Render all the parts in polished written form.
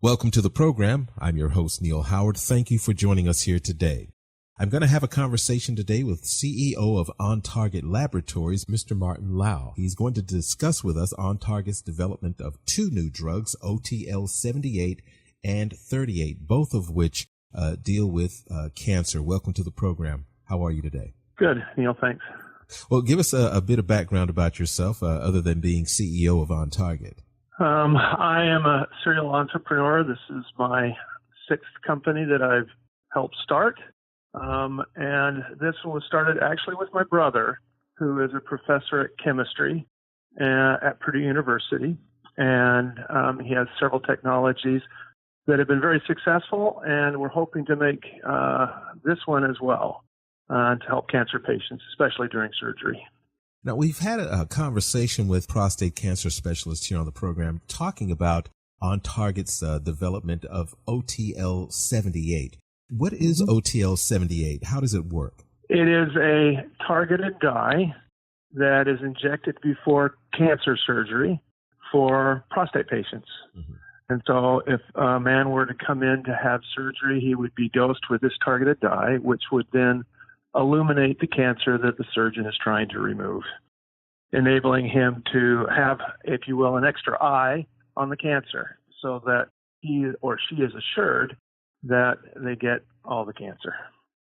Welcome to the program. I'm your host, Neil Howard. Thank you for joining us here today. I'm going to have a conversation today with CEO of On Target Laboratories, Mr. Martin Lau. He's going to discuss with us On Target's development of two new drugs, OTL78 and 38, both of which deal with cancer. Welcome to the program. How are you today? Good, Neil. Thanks. Well, give us a bit of background about yourself, other than being CEO of On Target. I am a serial entrepreneur. This is my sixth company that I've helped start. And this one was started actually with my brother, who is a professor at chemistry at Purdue University. And he has several technologies that have been very successful, and we're hoping to make this one as well to help cancer patients, especially during surgery. Now, we've had a conversation with prostate cancer specialists here on the program talking about On Target's development of OTL78. What is OTL78? How does it work? It is a targeted dye that is injected before cancer surgery for prostate patients. Mm-hmm. And so if a man were to come in to have surgery, he would be dosed with this targeted dye, which would then illuminate the cancer that the surgeon is trying to remove, enabling him to have, if you will, an extra eye on the cancer so that he or she is assured that they get all the cancer.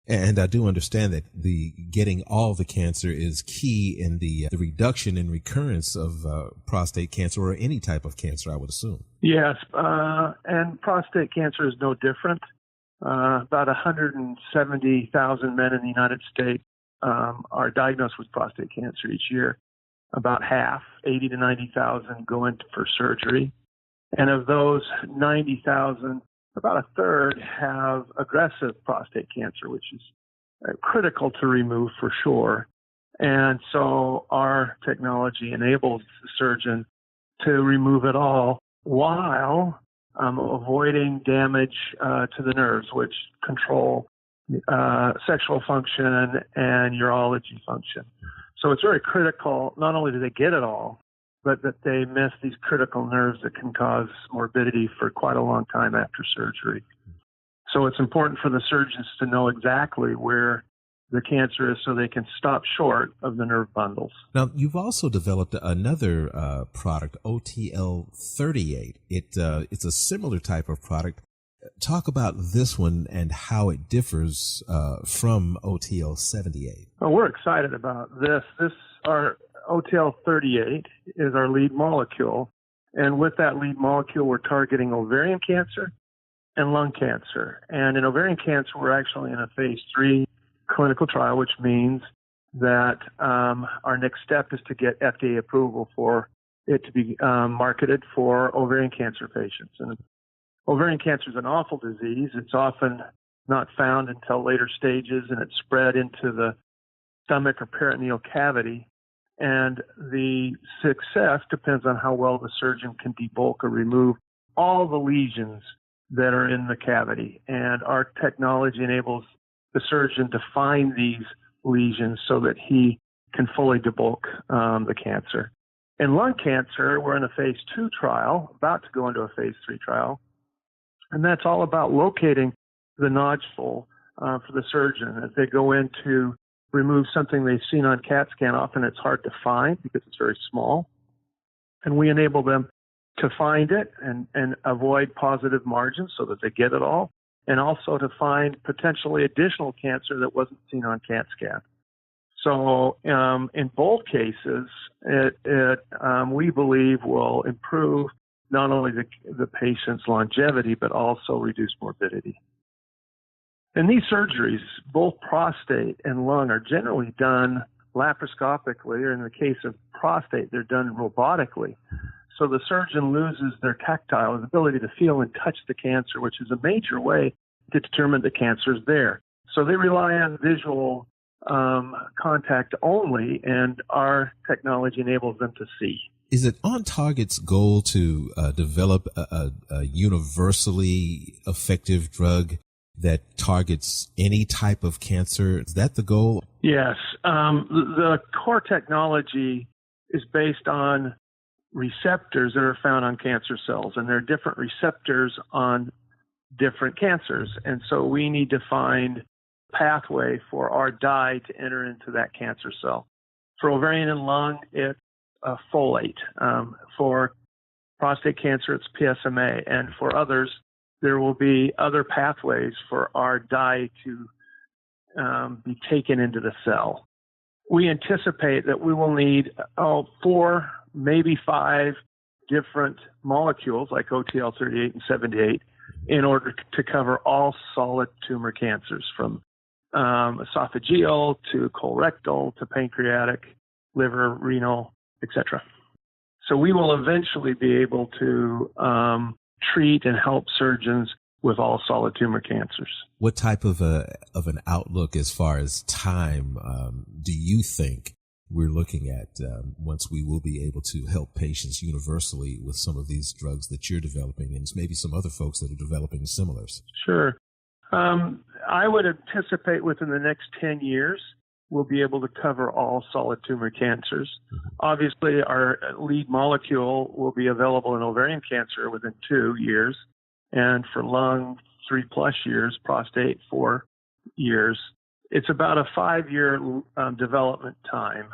And I do understand that the getting all the cancer is key in the reduction in recurrence of prostate cancer or any type of cancer, I would assume. Yes, and prostate cancer is no different. About 170,000 men in the United States are diagnosed with prostate cancer each year. About half, 80 to 90,000, go in for surgery. And of those 90,000, about a third have aggressive prostate cancer, which is critical to remove for sure. And so our technology enables the surgeon to remove it all while avoiding damage to the nerves, which control sexual function and urology function. So it's very critical, not only do they get it all, but that they miss these critical nerves that can cause morbidity for quite a long time after surgery. So it's important for the surgeons to know exactly where the cancer is so they can stop short of the nerve bundles. Now, you've also developed another product, OTL38. It's a similar type of product. Talk about this one and how it differs from OTL78. Well, we're excited about this. Our OTL38 is our lead molecule. And with that lead molecule, we're targeting ovarian cancer and lung cancer. And in ovarian cancer, we're actually in a phase 3 clinical trial, which means that our next step is to get FDA approval for it to be marketed for ovarian cancer patients. And ovarian cancer is an awful disease. It's often not found until later stages, and it's spread into the stomach or peritoneal cavity. And the success depends on how well the surgeon can debulk or remove all the lesions that are in the cavity. And our technology enables the surgeon to find these lesions so that he can fully debulk the cancer. In lung cancer, we're in a phase 2 trial, about to go into a phase 3 trial. And that's all about locating the nodule for the surgeon. As they go in to remove something they've seen on CAT scan, often it's hard to find because it's very small. And we enable them to find it and avoid positive margins so that they get it all, and also to find potentially additional cancer that wasn't seen on CAT scan. So in both cases, we believe will improve not only the patient's longevity, but also reduce morbidity. And these surgeries, both prostate and lung, are generally done laparoscopically, or in the case of prostate, they're done robotically. So the surgeon loses their tactile ability to feel and touch the cancer, which is a major way to determine the cancer is there. So they rely on visual contact only, and our technology enables them to see. Is it On Target's goal to develop a universally effective drug that targets any type of cancer? Is that the goal? Yes. The core technology is based on receptors that are found on cancer cells, and there are different receptors on different cancers. And so we need to find a pathway for our dye to enter into that cancer cell. For ovarian and lung, it's folate. For prostate cancer, it's PSMA. And for others, there will be other pathways for our dye to be taken into the cell. We anticipate that we will need 4, maybe 5 different molecules like OTL78 and 78 in order to cover all solid tumor cancers, from esophageal to colorectal to pancreatic, liver, renal, etc. So we will eventually be able to treat and help surgeons with all solid tumor cancers. What type of an outlook as far as time do you think we're looking at once we will be able to help patients universally with some of these drugs that you're developing and maybe some other folks that are developing similars? Sure. I would anticipate within the next 10 years, we'll be able to cover all solid tumor cancers. Mm-hmm. Obviously, our lead molecule will be available in ovarian cancer within 2 years, and for lung, 3+ years, prostate, 4 years. It's about a 5-year development time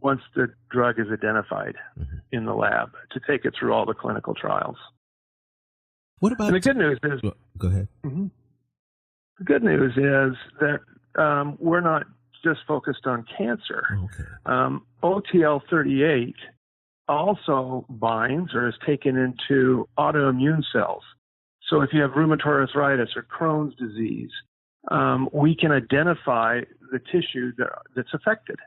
once the drug is identified in the lab to take it through all the clinical trials. What about and the good news is? Well, go ahead. Mm-hmm. The good news is that we're not just focused on cancer. Okay. OTL38 also binds or is taken into autoimmune cells. So if you have rheumatoid arthritis or Crohn's disease, we can identify the tissue that's affected.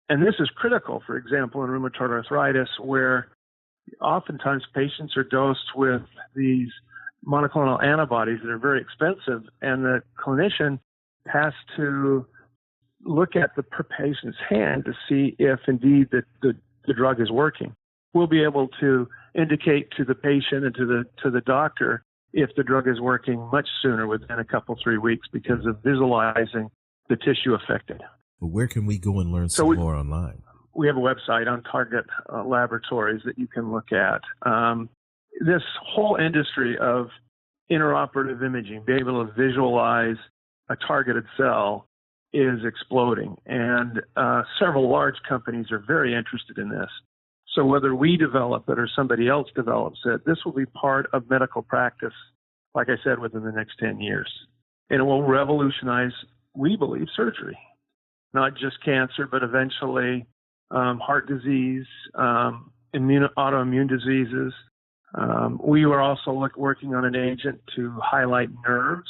And this is critical, for example, in rheumatoid arthritis, where oftentimes patients are dosed with these monoclonal antibodies that are very expensive, and the clinician has to look at the patient's hand to see if indeed the drug is working. We'll be able to indicate to the patient and to the doctor if the drug is working much sooner, within a couple, 3 weeks, because of visualizing the tissue affected. But where can we go and learn more online? We have a website, On Target Laboratories, that you can look at. This whole industry of intraoperative imaging, being able to visualize a targeted cell, is exploding. And several large companies are very interested in this. So whether we develop it or somebody else develops it, this will be part of medical practice, like I said, within the next 10 years. And it will revolutionize, we believe, surgery. Not just cancer, but eventually heart disease, autoimmune diseases. We were also working on an agent to highlight nerves.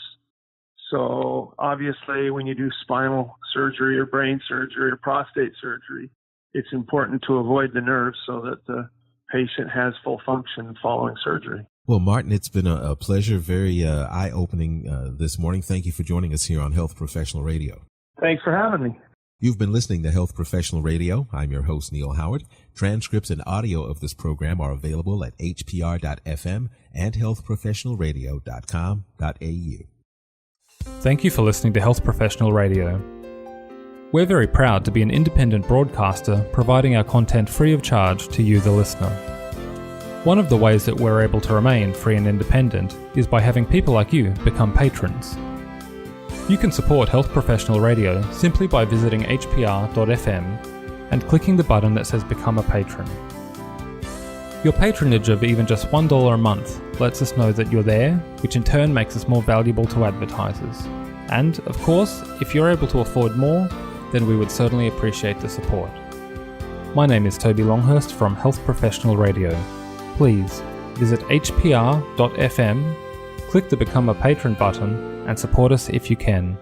So obviously when you do spinal surgery or brain surgery or prostate surgery, it's important to avoid the nerves so that the patient has full function following surgery. Well, Martin, it's been a pleasure, very eye-opening this morning. Thank you for joining us here on Health Professional Radio. Thanks for having me. You've been listening to Health Professional Radio. I'm your host, Neil Howard. Transcripts and audio of this program are available at hpr.fm and healthprofessionalradio.com.au. Thank you for listening to Health Professional Radio. We're very proud to be an independent broadcaster providing our content free of charge to you, the listener. One of the ways that we're able to remain free and independent is by having people like you become patrons. You can support Health Professional Radio simply by visiting hpr.fm and clicking the button that says Become a Patron. Your patronage of even just $1 a month lets us know that you're there, which in turn makes us more valuable to advertisers. And, of course, if you're able to afford more, then we would certainly appreciate the support. My name is Toby Longhurst from Health Professional Radio. Please visit hpr.fm, click the Become a Patron button, and support us if you can.